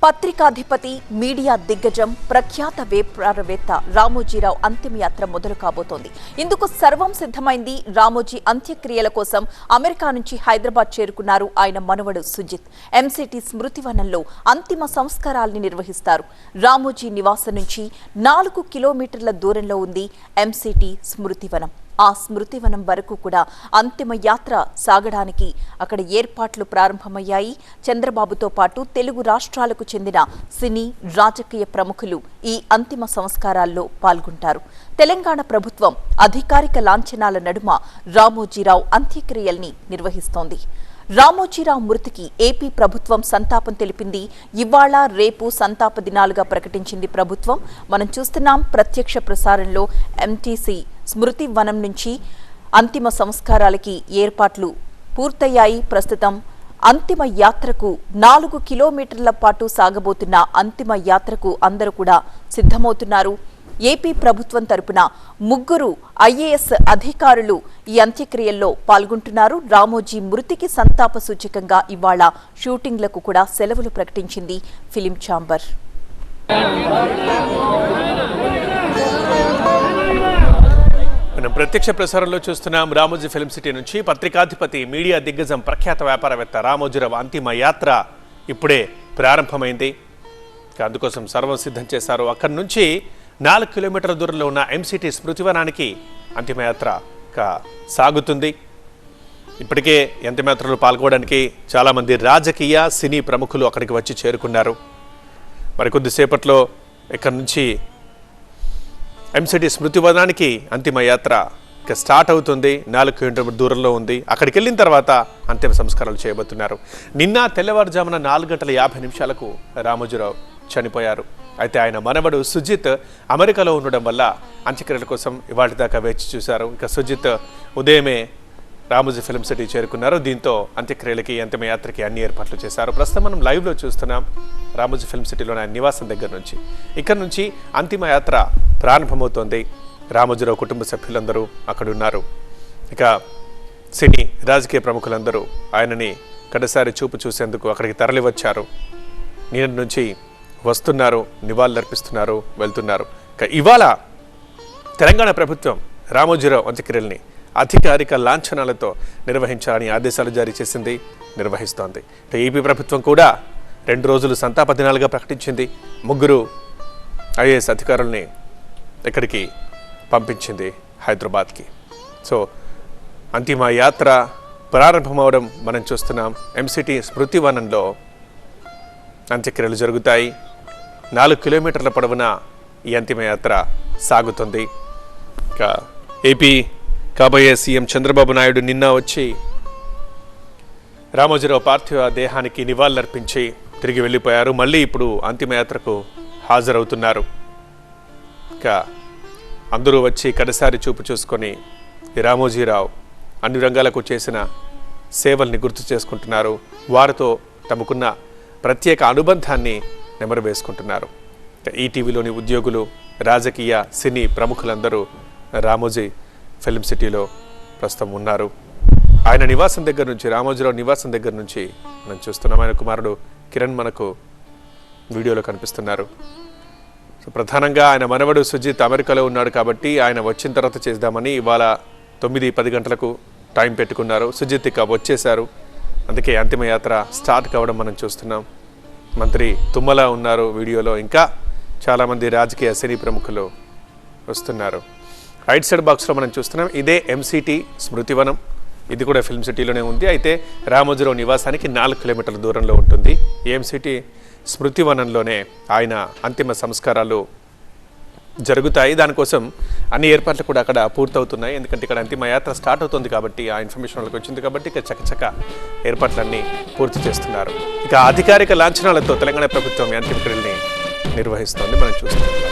పత్రికాధిపతి media దిగ్గజం ప్రఖ్యాత వ్యాపారవేత్త రామోజీరావు అంతిమయాత్ర మొదలు కాబోతోంది. ఇందుకు సర్వం సిద్ధమైంది. రామోజీ అంత్యక్రియల కోసం అమెరికా నుంచి హైదరాబాద్ చేరుకున్నారు ఆయన మనవడు సుజిత్. ఎంసిటీ స్మృతివనంలో అంతిమ సంస్కారాల్ని నిర్వహిస్తారు. రామోజీ నివాసం నుంచి 4 కిలోమీటర్ల దూరంలో ఉంది ఎంసిటీ స్మృతివనం. ఆ స్మృతివనం వరకు కూడా అంతిమ యాత్ర సాగడానికి అక్కడ ఏర్పాట్లు ప్రారంభమయ్యాయి. చంద్రబాబుతో పాటు తెలుగు రాష్ట్రాలకు చెందిన సినీ రాజకీయ ప్రముఖులు ఈ అంతిమ సంస్కారాల్లో పాల్గొంటారు. తెలంగాణ ప్రభుత్వం అధికారిక లాంఛనాల నడుమ రామోజీరావు అంత్యక్రియల్ని నిర్వహిస్తోంది. రామోజీరావు మృతికి ఏపీ ప్రభుత్వం సంతాపం తెలిపింది. ఇవాళ రేపు సంతాప దినాలుగా ప్రకటించింది ప్రభుత్వం. మనం చూస్తున్నాం ప్రత్యక్ష ప్రసారంలో ఎంటీసీ స్మృతి వనం నుంచి అంతిమ సంస్కారాలకి ఏర్పాట్లు పూర్తయ్యాయి. ప్రస్తుతం అంతిమ యాత్రకు 4 కిలోమీటర్ల పాటు సాగబోతున్న అంతిమ యాత్రకు అందరూ కూడా సిద్ధమవుతున్నారు. ఏపీ ప్రభుత్వం తరపున 3 ఐఏఎస్ అధికారులు ఈ అంత్యక్రియల్లో పాల్గొంటున్నారు. రామోజీ మృతికి సంతాప సూచకంగా ఇవాళ షూటింగ్లకు కూడా సెలవులు ప్రకటించింది ఫిలిం ఛాంబర్. మనం ప్రత్యక్ష ప్రసారంలో చూస్తున్నాం. రామోజీ ఫిల్మ్ సిటీ నుంచి పత్రికాధిపతి మీడియా దిగ్గజం ప్రఖ్యాత వ్యాపారవేత్త రామోజీరావు అంతిమ యాత్ర ఇప్పుడే ప్రారంభమైంది. అందుకోసం సర్వం సిద్ధం చేశారు. అక్కడి నుంచి 4 కిలోమీటర్ల దూరంలో ఉన్న ఎంసిటీ స్మృతివనానికి అంతిమయాత్ర సాగుతుంది. ఇప్పటికే అంతిమయాత్రలో పాల్గొనడానికి చాలామంది రాజకీయ సినీ ప్రముఖులు అక్కడికి వచ్చి చేరుకున్నారు. మరికొద్దిసేపట్లో ఇక్కడి నుంచి ఎంసిటీ స్మృతివనానికి అంతిమయాత్ర స్టార్ట్ అవుతుంది. 4 కిలోమీటర్ల దూరంలో ఉంది. అక్కడికి వెళ్ళిన తర్వాత అంతిమ సంస్కారాలు చేయబోతున్నారు. నిన్న తెల్లవారుజామున 4:50 రామోజీరావు చనిపోయారు. అయితే ఆయన మనవడు సుజిత్ అమెరికాలో ఉండడం వల్ల అంత్యక్రియల కోసం ఇవాటి దాకా వేచి చూశారు. ఇక సుజిత్ ఉదయమే రామోజీ ఫిల్మ్ సిటీ చేరుకున్నారు. దీంతో అంత్యక్రియలకి అంతిమయాత్రకి అన్ని ఏర్పాట్లు చేశారు. ప్రస్తుతం మనం లైవ్లో చూస్తున్నాం రామోజీ ఫిల్మ్ సిటీలోని ఆయన నివాసం దగ్గర నుంచి. ఇక్కడ నుంచి అంతిమయాత్ర ప్రారంభమవుతోంది. రామోజీరావు కుటుంబ సభ్యులందరూ అక్కడ ఉన్నారు. ఇక సినీ రాజకీయ ప్రముఖులందరూ ఆయనని కడసారి చూపు చూసేందుకు అక్కడికి తరలి వచ్చారు. నిన్న నుంచి వస్తున్నారు, నివాళులర్పిస్తున్నారు, వెళ్తున్నారు. ఇవాళ తెలంగాణ ప్రభుత్వం రామోజీరావు అంత్యక్రియల్ని అధికారిక లాంఛనాలతో నిర్వహించాలని ఆదేశాలు జారీ చేసింది, నిర్వహిస్తోంది. ఏపీ ప్రభుత్వం కూడా 2 రోజులు సంతాప దినాలుగా ప్రకటించింది. 3 ఐఏఎస్ అధికారుల్ని ఇక్కడికి పంపించింది హైదరాబాద్కి. సో అంతిమ యాత్ర ప్రారంభమవడం మనం చూస్తున్నాం. ఎంసిటీ స్మృతివనంలో అంత్యక్రియలు జరుగుతాయి. 4 కిలోమీటర్ల పొడవున ఈ అంతిమయాత్ర సాగుతుంది. ఇక ఏపీ కాబోయే సీఎం చంద్రబాబు నాయుడు నిన్న వచ్చి రామోజీరావు పార్థివ దేహానికి నివాళులర్పించి తిరిగి వెళ్ళిపోయారు. మళ్ళీ ఇప్పుడు అంతిమయాత్రకు హాజరవుతున్నారు. ఇక అందరూ వచ్చి కడసారి చూపు చూసుకొని రామోజీరావు అన్ని రంగాలకు చేసిన సేవల్ని గుర్తు చేసుకుంటున్నారు. వారితో తమకున్న ప్రత్యేక అనుబంధాన్ని నెమరు వేసుకుంటున్నారు. ఈటీవీలోని ఉద్యోగులు, రాజకీయ సినీ ప్రముఖులందరూ రామోజీ ఫిల్మ్ సిటీలో ప్రస్తుతం ఉన్నారు. ఆయన నివాసం దగ్గర నుంచి, రామోజీరావు నివాసం దగ్గర నుంచి మనం చూస్తున్నాం. ఆయన కుమారుడు కిరణ్ మనకు వీడియోలో కనిపిస్తున్నారు. సో ప్రధానంగా ఆయన మనవడు సుజిత్ అమెరికాలో ఉన్నాడు కాబట్టి ఆయన వచ్చిన తర్వాత చేద్దామని ఇవాళ 9-10 గంటలకు టైం పెట్టుకున్నారు. సుజిత్ ఇక వచ్చేశారు. అందుకే అంతిమయాత్ర స్టార్ట్ కావడం మనం చూస్తున్నాం. మంత్రి తుమ్మల ఉన్నారు వీడియోలో. ఇంకా చాలామంది రాజకీయ సినీ ప్రముఖులు వస్తున్నారు. రైట్ సైడ్ బాక్స్లో మనం చూస్తున్నాం. ఇదే ఎంసిటీ స్మృతివనం. ఇది కూడా ఫిల్మ్ సిటీలోనే ఉంది. అయితే రామోజీరావు నివాసానికి 4 కిలోమీటర్ల దూరంలో ఉంటుంది. ఎంసిటీ స్మృతివనంలోనే ఆయన అంతిమ సంస్కారాలు జరుగుతాయి. దానికోసం అన్ని ఏర్పాట్లు కూడా అక్కడ పూర్తవుతున్నాయి. ఎందుకంటే ఇక్కడ అంతిమ యాత్ర స్టార్ట్ అవుతుంది కాబట్టి, ఆ ఇన్ఫర్మేషన్ వాళ్ళకి వచ్చింది కాబట్టి ఇక చకచక ఏర్పాట్లన్నీ పూర్తి చేస్తున్నారు. ఇక అధికారిక లాంఛనాలతో తెలంగాణ ప్రభుత్వం అంత్యక్రియల్ని నిర్వహిస్తోంది మనం చూస్తున్నాం.